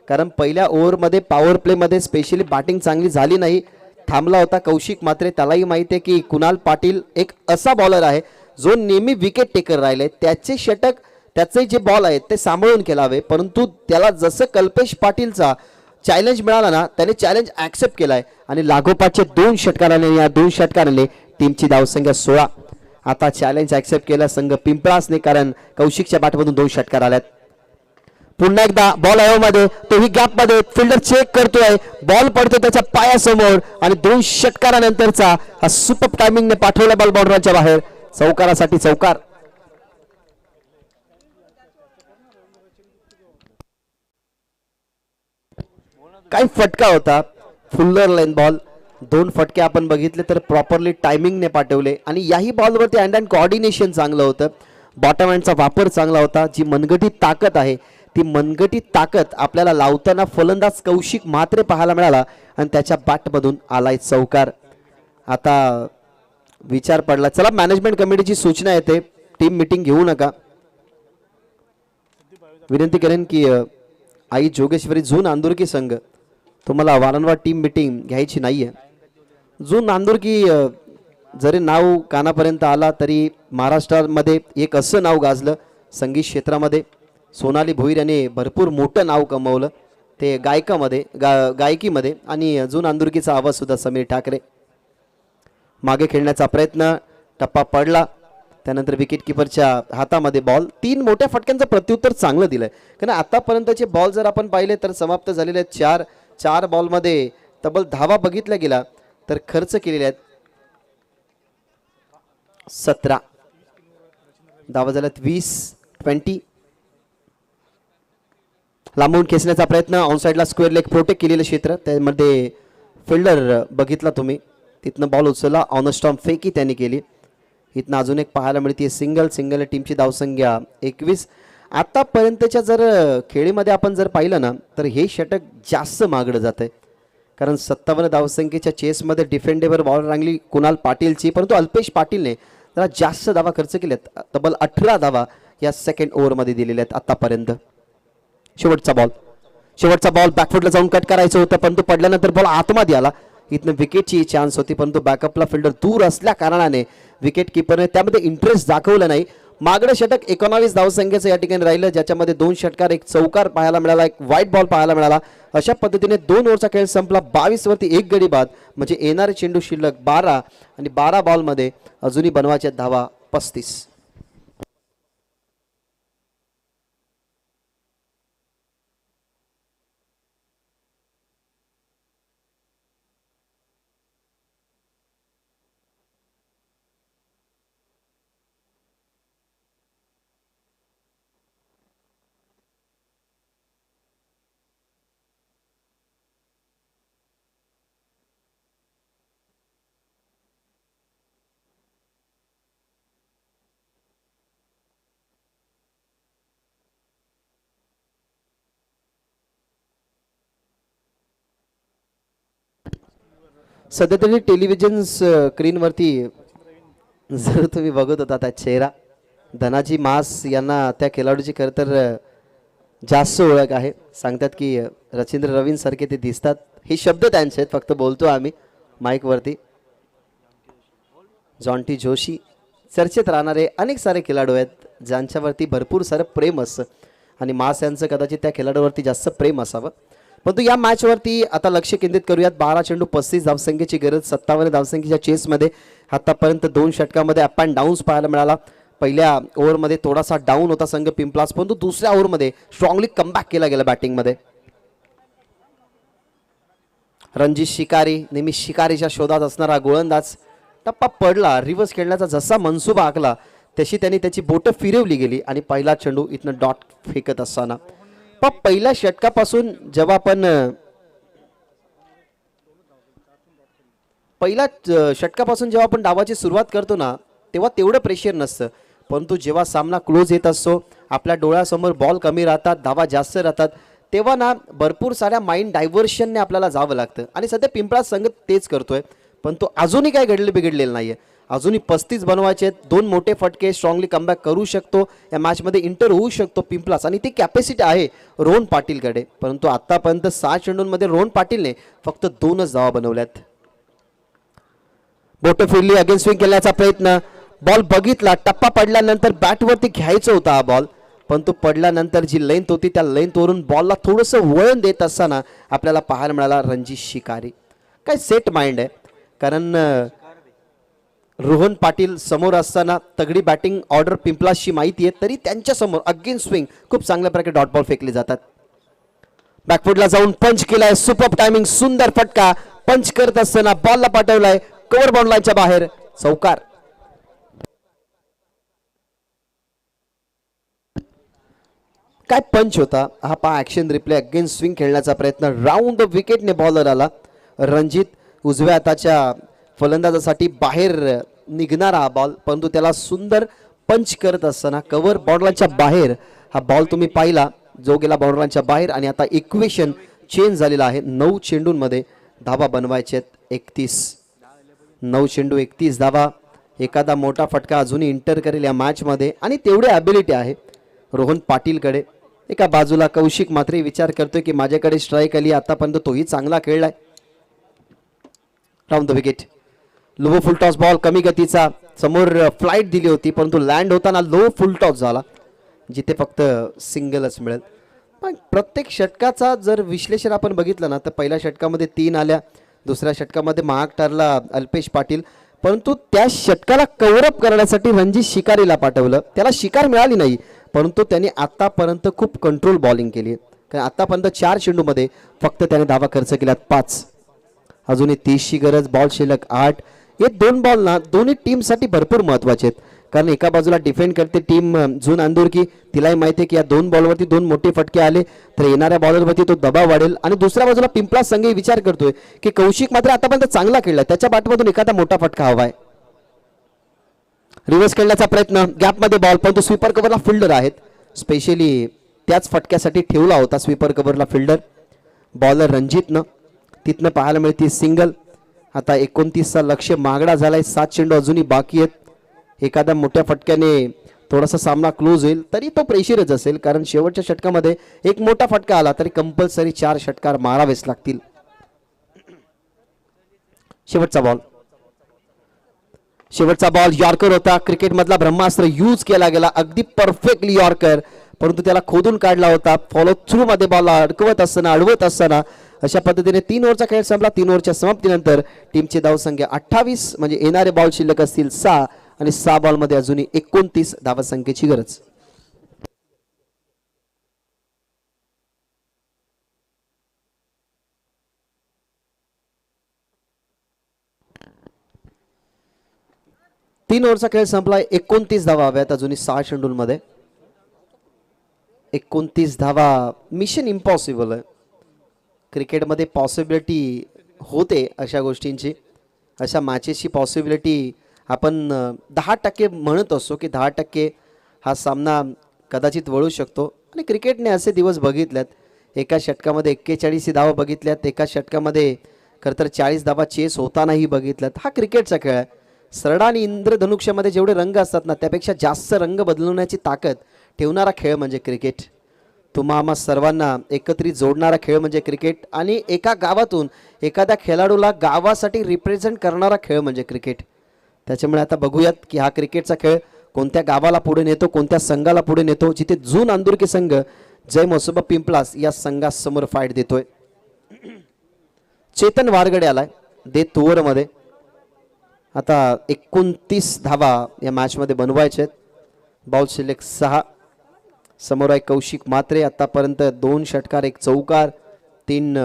Speaker 3: कारण पहिल्या ओव्हरमध्ये पॉवर प्लेमध्ये स्पेशली बॅटिंग चांगली झाली नाही, थांबला होता कौशिक मात्रे. त्यालाही माहिती आहे की कुणाल पाटील एक असा बॉलर आहे जो नेहमी विकेट टेकर राहिले. त्याचे षटक त्याचे जे बॉल आहेत ते सांभाळून खेळावे, परंतु त्याला जसं कल्पेश पाटीलचा चॅलेंज मिळाला ना त्याने चॅलेंज ॲक्सेप्ट केलाय आणि लागोपाठचे 2 षटकाराने या 2 षटकाराने टीमची धावसंख्या 16. आता चॅलेंज ॲक्सेप्ट केला संघ पिंपळासने कारण कौशिकच्या बॅटमधून 2 षटकार आल्यात. पुन्हा एकदा बॉल मध्ये तोही गॅप मध्ये फिल्डर चेक करतोय, बॉल पडतो त्याच्या पायासमोर आणि 2 षटकारानंतरचा हा सुपर टायमिंगने पाठवला बॉल बाउंड्रीच्या बाहेर. चौकारासाठी चौकार. काय फटका होता, फुल्लर लाईन बॉल. 2 फटके आपण बघितले तर प्रॉपरली टायमिंगने पाठवले आणि याही बॉलवरती हँड अँड कोऑर्डिनेशन चांगलं होतं. बॉटम हँडचा वापर चांगला होता. जी मनगटी ताकद आहे ती मनगटी ताकद आपल्याला लावताना फलंदाज कौशिक म्हात्रे पाहायला मिळाला आणि त्याच्या बॅटमधून आलाय चौकार. आता विचार पडला, चला मॅनेजमेंट कमिटीची सूचना येते, टीम मीटिंग घेऊ नका. विनंती करेन की आई जोगेश्वरी झून नांदुरकी संघ तुम्हाला वारंवार टीम मीटिंग घ्यायची नाहीये. झून नांदुरकी जरी नाव कानापर्यंत आला तरी महाराष्ट्रामध्ये एक असं नाव गाजलं संगीत क्षेत्रामध्ये. सोनाली भोईर याने भरपूर मोठं नाव कमवलं ते गायकीमध्ये आणि झून नांदुरकीचा आवाज सुद्धा समीर ठाकरे. मागे खेळण्याचा प्रयत्न, टप्पा पडला, त्यानंतर विकेट किपरच्या हातामध्ये बॉल. 3 मोठ्या फटक्यांचं प्रत्युत्तर चांगलं दिलंय कारण आतापर्यंतचे बॉल जर आपण पाहिले तर समाप्त झालेले आहेत. 4 बॉलमध्ये तब्बल धावा बघितल्या गेला तर खर्च केलेले आहेत 17 धावा झाल्यात 20. लांबून खेचण्याचा प्रयत्न, ऑनसाइडला स्क्वेअर लेग प्रोटेक्ट केलेलं क्षेत्र, त्यामध्ये फिल्डर बघितला तुम्ही, तिथनं बॉल उचलला, ऑन स्टॉम्प फेकी त्यांनी केली. इथनं अजून एक पाहायला मिळते सिंगल टीमची धावसंख्या 21. आतापर्यंतच्या जर खेळीमध्ये आपण जर पाहिलं ना तर हे षटक जास्त मागडं जात आहे कारण 57 धावसंख्येच्या चेसमध्ये डिफेंडेबल बॉल रांगली कुणाल पाटीलची, परंतु अल्पेश पाटीलने जरा जास्त धावा खर्च केल्यात. तब्बल 18 धावा या सेकंड ओव्हरमध्ये दिलेल्या आहेत आतापर्यंत. शेवटचा बॉल बॅकफुटला जाऊन कट करायचं होतं परंतु पडल्यानंतर बॉल आतमध्ये आला. इथनं विकेटची चान्स होती परंतु बॅकअपला फिल्डर दूर असल्या कारणाने विकेट किपरने त्यामध्ये इंटरेस्ट दाखवला नाही. मागडं षटक 19 धावसंख्येचं या ठिकाणी राहिलं ज्याच्यामध्ये 2 षटकार, 1 चौकार पाहायला मिळाला, 1 व्हाईट बॉल पाहायला मिळाला. अशा पद्धतीने 2 ओव्हरचा खेळ संपला. 22 वरती 1 गडी बाद म्हणजे येणारे चेंडू शिल्लक 12 आणि 12 बॉलमध्ये अजूनही बनवायच्या धावा 35. सध्या तरी टेलिव्हिजन स्क्रीनवरती जर तुम्ही बघत होता त्या चेहरा, धनाजी मास यांना त्या खेळाडूची खरं तर जास्त ओळख आहे. सांगतात की रचिंद्र रवींसारखे ते दिसतात. हे शब्द त्यांचे आहेत, फक्त बोलतो आम्ही माईकवरती. जॉन्टी जोशी चर्चेत राहणारे अनेक सारे खेळाडू आहेत ज्यांच्यावरती भरपूर सारं प्रेम असतं आणि मास यांचं कदाचित त्या खेळाडूवरती जास्त प्रेम असावं. परंतु या मॅचवरती आता लक्ष केंद्रित करूयात. 12 चेंडू 35 धावसंख्येची गरज, 57 धावसंख्येच्या चेसमध्ये आतापर्यंत 2 षटकामध्ये अप अँड डाऊन्स पाहायला मिळाला. पहिल्या ओव्हरमध्ये थोडासा डाऊन होता संघ पिंपलास, परंतु दुसऱ्या ओव्हरमध्ये स्ट्रॉंगली कमबॅक केला गेला बॅटिंगमध्ये. रणजित शिकारी नेहमी शिकारीच्या शोधात असणारा गोलंदाज, टप्पा पडला, रिव्हर्स खेळण्याचा जसा मनसुबा आखला तशी त्यांनी त्याची बोटं फिरवली गेली आणि पहिला चेंडू इथनं डॉट फेकत असताना पण पहिल्या षटकापासून जेव्हा आपण पहिल्या षटकापासून जेव्हा आपण डावाची सुरुवात करतो ना तेव्हा तेवढं प्रेशर नसतं, परंतु जेव्हा सामना क्लोज येत असतो, आपल्या डोळ्यासमोर बॉल कमी राहतात, धावा जास्त राहतात, तेव्हा ना भरपूर साऱ्या माइंड डायव्हर्शनने आपल्याला जावं लागतं. आणि सध्या पिंपळा संघ तेच करतोय, पण तो अजूनही काय बिघडलेलं नाहीये. अजूनही 35 बनवायचे आहेत, 2 मोठे फटके, स्ट्रॉंगली कमबॅक करू शकतो, या मॅचमध्ये इंटर होऊ शकतो पिंपलास, आणि ती कॅपॅसिटी आहे रोहन पाटीलकडे. परंतु आतापर्यंत 6 चेंडूंमध्ये रोहन पाटीलने फक्त 2च धावा बनवल्यात. बोट फिरली, अगेन स्विंग केल्याचा प्रयत्न, बॉल बघितला, टप्पा पडल्यानंतर बॅटवरती घ्यायचा होता हा बॉल, पण तो पडल्यानंतर जी लेंथ होती त्या लेंथवरून बॉलला थोडंसं वळण देत असताना आपल्याला पाहायला मिळाला रणजित शिकारी. काय सेट माइंड आहे, कारण रोहन पाटील समोर असताना तगडी बॅटिंग ऑर्डर पिंपलासची माहिती आहे, तरी त्यांच्या समोर अगेन स्विंग खूप चांगल्या प्रकारे डॉट बॉल फेकले जातात. बॅकफुटला जाऊन पंच केलाय, सुपर टायमिंग, सुंदर फटका, पंच करत असताना बॉलला पाठवलाय कव्हर बाउंड लाईनच्या बाहेर, चौकार. काय पंच होता हा, पहा ऍक्शन रिप्ले. अगेन स्विंग खेळण्याचा प्रयत्न, राऊंड द विकेटने बॉलर आला. रणजित उजव्या हाताच्या फलंदाजासाठी बाहेर निघणारा हा बॉल, परंतु त्याला सुंदर पंच करत असताना कव्हर बाउंड्रीच्या बाहेर हा बॉल तुम्ही पाहिला, जो गेला बाउंड्रीच्या बाहेर. आणि आता इक्वेशन चेंज झालेला आहे. 9 चेंडूंमध्ये धावा बनवायचे आहेत 31. 9 चेंडू 31 धावा. एखादा मोठा फटका अजूनही इंटर करेल या मॅचमध्ये, आणि तेवढी ॲबिलिटी आहे रोहन पाटीलकडे. एका बाजूला कौशिक मात्र विचार करतोय की माझ्याकडे स्ट्राईक आली, आतापर्यंत तोही चांगला खेळलाय. Round the wicket, low full toss ball, कमी गतीचा, समोर फ्लाईट दिली होती परंतु लँड होताना लो फुल टॉस झाला, जिथे फक्त सिंगलच मिळेल. पण प्रत्येक षटकाचा जर विश्लेषण आपण बघितलं ना तर पहिल्या षटकामध्ये 3 आल्या, दुसऱ्या षटकामध्ये महाग ठरला अल्पेश पाटील, परंतु त्या षटकाला कव्हरअप करण्यासाठी रणजित शिकारीला पाठवलं. त्याला शिकार मिळाली नाही, परंतु त्यांनी आतापर्यंत खूप कंट्रोल बॉलिंग केली आहे. कारण आतापर्यंत 4 चेंडूमध्ये फक्त त्याने धावा खर्च केल्यात 5. अजूनही 30ची गरज, बॉल शिल्लक 8. हे 2 बॉल ना दोन्ही टीमसाठी भरपूर महत्त्वाचे आहेत, कारण एका बाजूला डिफेंड करते टीम जून अंदुरकी, तिलाही माहिती आहे की या 2 बॉलवरती 2 मोठे फटके आले तर येणाऱ्या बॉलरवरती तो दबाव वाढेल. आणि दुसऱ्या बाजूला पिंपळा संघ विचार करतोय की कौशिक मात्र आतापर्यंत चांगला खेळला, त्याच्या बॅटमधून एखादा मोठा फटका हवाय. रिव्हर्स खेळण्याचा प्रयत्न, गॅपमध्ये बॉल, परंतु स्वीपर कव्हरला फिल्डर आहेत, स्पेशली त्याच फटक्यासाठी ठेवला होता स्वीपर कव्हरला फिल्डर. बॉलर रणजितनं तिथनं पाहायला मिळते सिंगल. आता 29चा लक्ष मागडा झालाय, 7 चेंडू अजूनही बाकी आहेत. एखाद्या मोठ्या फटक्याने थोडासा सामना क्लोज होईल, तरी तो प्रेशरच असेल, कारण शेवटच्या षटकामध्ये एक मोठा फटका आला तरी कंपल्सरी 4 षटकार मारावेच लागतील. शेवटचा बॉल यॉर्कर होता, क्रिकेटमधला ब्रह्मास्त्र यूज केला गेला, अगदी परफेक्टली यॉर्कर, परंतु त्याला खोदून काढला होता. फॉलो थ्रू मध्ये बॉल अडकवत असताना अशा पद्धतीने 3 ओव्हरचा खेळ संपला. 3 ओव्हरच्या समाप्तीनंतर टीमची धावसंख्या 28, म्हणजे येणारे बॉल शिल्लक असतील 6, आणि 6 बॉलमध्ये अजूनही 29 धावसंख्येची गरज. तीन ओव्हरचा खेळ संपलाय, 29 धावा हव्यात अजूनही 6 चेंडूंमध्ये. 29 धावा मिशन इम्पॉसिबल आहे. क्रिकेटमध्ये पॉसिबिलिटी होते अशा गोष्टींची, अशा मॅचेसची पॉसिबिलिटी आपण 10% म्हणत असतो की 10% हा सामना कदाचित वळू शकतो. आणि क्रिकेटने असे दिवस बघितल्यात, एका षटकामध्ये 41 धावा बघितल्यात, एका षटकामध्ये खरं तर 40 धावा चेस होतानाही बघितल्यात. हा क्रिकेटचा खेळ आहे. सरडा आणि इंद्रधनुष्यामध्ये जेवढे रंग असतात ना त्यापेक्षा जास्त रंग बदलवण्याची ताकद ठेवणारा खेळ म्हणजे क्रिकेट. तुम्हा आम्हा सर्वांना एकत्रित जोडणारा खेळ म्हणजे क्रिकेट, आणि एका गावातून एखाद्या खेळाडूला गावासाठी रिप्रेझेंट करणारा खेळ म्हणजे क्रिकेट. त्याच्यामुळे आता बघूयात की हा क्रिकेटचा खेळ कोणत्या गावाला पुढे नेतो, कोणत्या संघाला पुढे नेतो, जिथे जून अंदुरकी संघ जय म्हसोबा पिंपलास या संघासमोर फाईट देतोय. चेतन वारगडे आलाय डेथ ओव्हरमध्ये. आता 29 धावा या मॅचमध्ये बनवायचे आहेत. बॉल शिल्लक 6. समोर आहे कौशिक मात्रे, आतापर्यंत 2 षटकार 1 चौकार 3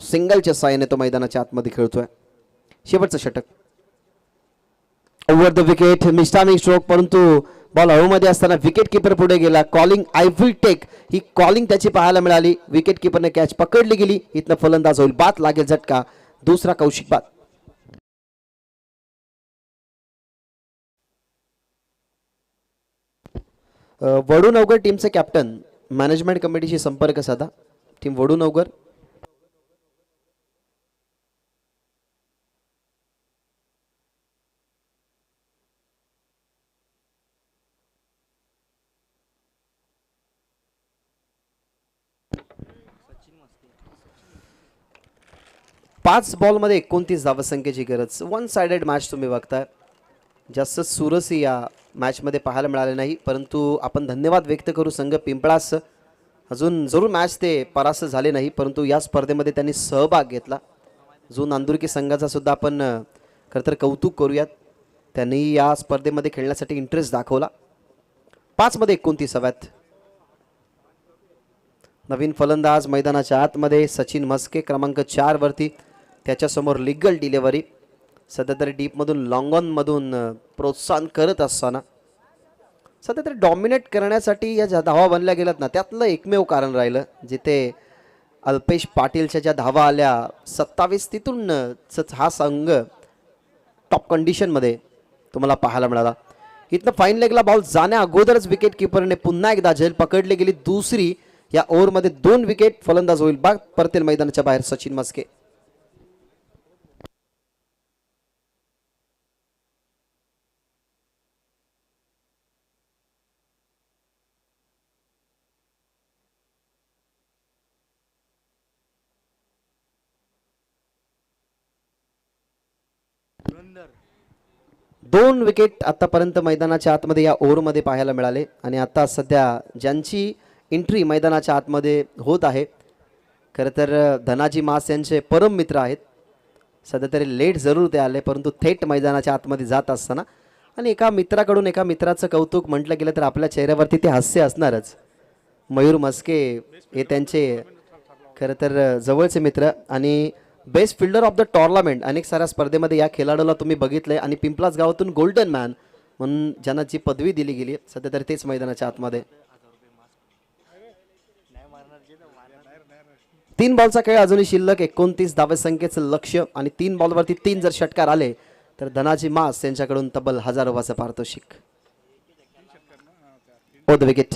Speaker 3: सिंगलच्या साहाय्याने तो मैदानाच्या आतमध्ये खेळतोय. शेवटचं षटक, over the wicket, mistiming stroke, परंतु बॉल हळूमध्ये असताना विकेट किपर पुढे गेला. कॉलिंग आय विल टेक, ही कॉलिंग त्याची पाहायला मिळाली. विकेट किपरने कॅच पकडली गेली. इथनं फलंदाज होईल, बाद लागेल झटका, दुसरा कौशिक बाद. वडूनवगर टीमचे कॅप्टन मॅनेजमेंट कमिटीशी संपर्क साधा. टीम वडूनवगर. पाच बॉलमध्ये 29 धावसंख्येची गरज. वन साइडेड मॅच तुम्ही बघताय. जास्त सुरसी या मॅचमध्ये पाहायला मिळाले नाही, परंतु आपण धन्यवाद व्यक्त करू संघ पिंपळास. अजून जरूर मॅच ते परास्त झाले नाही, परंतु या स्पर्धेमध्ये त्यांनी सहभाग घेतला. जो नांदुरकी संघाचा सुद्धा आपण खरं तर कौतुक करूयात. त्यांनी या स्पर्धेमध्ये खेळण्यासाठी इंटरेस्ट दाखवला. 5 मध्ये 29 हव्यात. नवीन फलंदाज मैदानाच्या आतमध्ये सचिन मस्के क्रमांक 4 वरती. त्याच्यासमोर लिगल डिलेव्हरी. सध्या तरी डीपमधून लॉंग ऑनमधून प्रोत्साहन करत असताना सध्या तरी डॉमिनेट करण्यासाठी या ज्या धावा बनल्या गेल्यात ना, त्यातलं एकमेव कारण राहिलं जिथे अल्पेश पाटीलच्या ज्या धावा आल्या 27 तिथून हा संघ टॉप कंडिशनमध्ये तुम्हाला पाहायला मिळाला. इथनं फाईन लेगला बॉल जाण्या अगोदरच विकेट किपरने पुन्हा एकदा झेल पकडली गेली. दुसरी या ओव्हरमध्ये 2 विकेट. फलंदाज होईल बाद. परतेल मैदानाच्या बाहेर सचिन मस्के. दोन विकेट आतापर्यंत मैदानाच्या आतमध्ये या ओव्हरमध्ये पाहायला मिळाले. आणि आता सध्या ज्यांची एंट्री मैदानाच्या आतमध्ये होत आहे, खरं तर धनाजी मास यांचे परम मित्र आहेत. सध्या तरी लेट जरूर ते आले, परंतु थेट मैदानाच्या आतमध्ये जात असताना आणि एका मित्राकडून एका मित्राचं कौतुक म्हटलं गेलं तर आपल्या चेहऱ्यावरती ते हास्य असणारच. मयूर मस्के हे त्यांचे खरं तर जवळचे मित्र आणि best fielder of the tournament अनेक साऱ्या स्पर्धेमध्ये या खेळाडूला तुम्ही बघितलंय. आणि पिंपलास गावातून गोल्डन मॅन म्हणून ज्यांना जी पदवी दिली गेली सध्या तरी तेच मैदानाच्या आतमध्ये. 3 बॉलचा खेळ अजूनही शिल्लक. 29 धावसंख्येचं लक्ष्य आणि 3 बॉलवरती 3 जर षटकार आले तर धनाजी मास यांच्याकडून तब्बल 1000 रुपयाचं पारितोषिक. Over the wicket.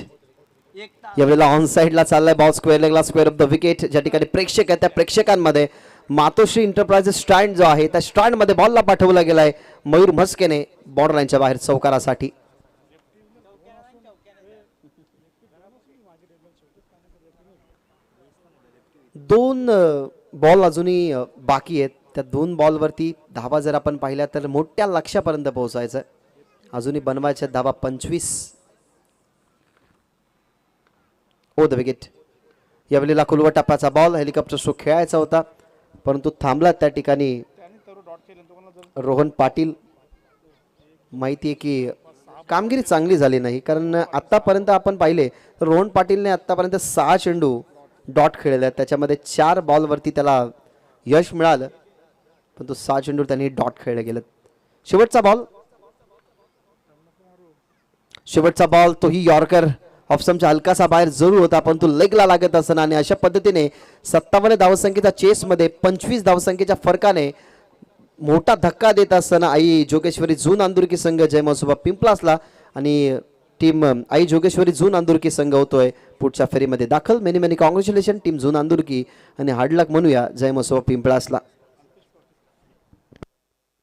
Speaker 3: यावेळेला ऑन साइडला चाललाय बॉल. स्क्वेअर लेगला स्क्वेअर ऑफ द विकेट. ज्या ठिकाणी प्रेक्षक आहेत त्या प्रेक्षकांमध्ये मातोश्री एंटरप्राइजेस स्टँड जो आहे त्या स्टँडमध्ये बॉलला पाठवला गेलाय मयूर म्हस्केने बॉर्डर लाईनच्या बाहेर चौकारासाठी. दोन बॉल अजूनही बाकी आहेत. त्या 2 बॉलवरती धावा जर आपण पाहिल्या तर मोठ्या लक्ष्यापर्यंत पोहोचायचं. अजूनही बनवायच्या धावा 25. ओ द विकेट. यावेळेला खुलवा टप्प्याचा बॉल. हेलिकॉप्टर शो खेळायचा होता परंतु थांबला त्या ठिकाणी रोहन पाटील. माहिती आहे की कामगिरी चांगली झाली नाही, कारण आतापर्यंत आपण पाहिले तर रोहन पाटीलने आतापर्यंत 6 चेंडू डॉट खेळले. त्याच्यामध्ये 4 बॉलवरती त्याला यश मिळालं, परंतु 6 चेंडू त्यांनी डॉट खेळले गेलेत. शेवटचा बॉल. शेवटचा बॉल तोही यॉर्कर ऑप्शनच्या हलकासा बाहेर जरूर होता, परंतु लेगला लागत असताना आणि अशा पद्धतीने 57 धावसंख्येच्या चेसमध्ये 25 धावसंख्येच्या फरकाने मोठा धक्का देत असताना आई जोगेश्वरी जून अंदुरकी संघ जय महोत्सव पिंपलासला आणि टीम आई जोगेश्वरी जून अंदुरकी संघ होतोय पुढच्या फेरीमध्ये दाखल. मेनी मेनी कॉंग्रॅच्युलेशन टीम जून अंदुरकी आणि हार्ड लक म्हणूया जय महोत्सव पिंपळासला.